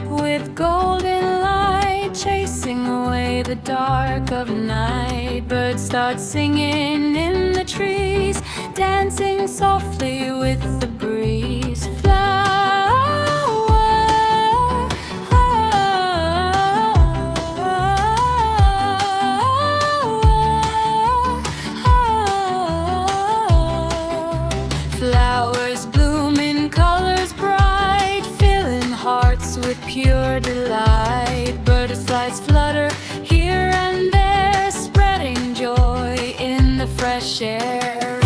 up with golden light, chasing away the dark of night. Birds start singing in the trees, dancing softly with the breeze. Flowers bloom in colors bright, filling hearts with pure delight. Butterflies flutter here and there, spreading joy in the fresh air.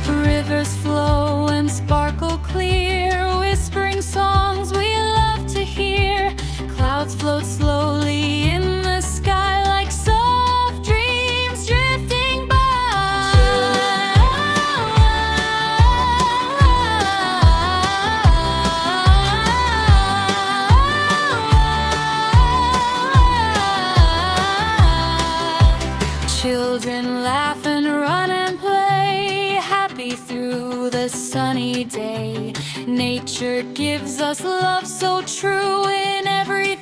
Rivers flow and sparkle clear, whispering songs we love to hear. Clouds float slowly in the sky like soft dreams drifting by. Children laugh and run and play, happy through the sunny day. Nature gives us love so true in every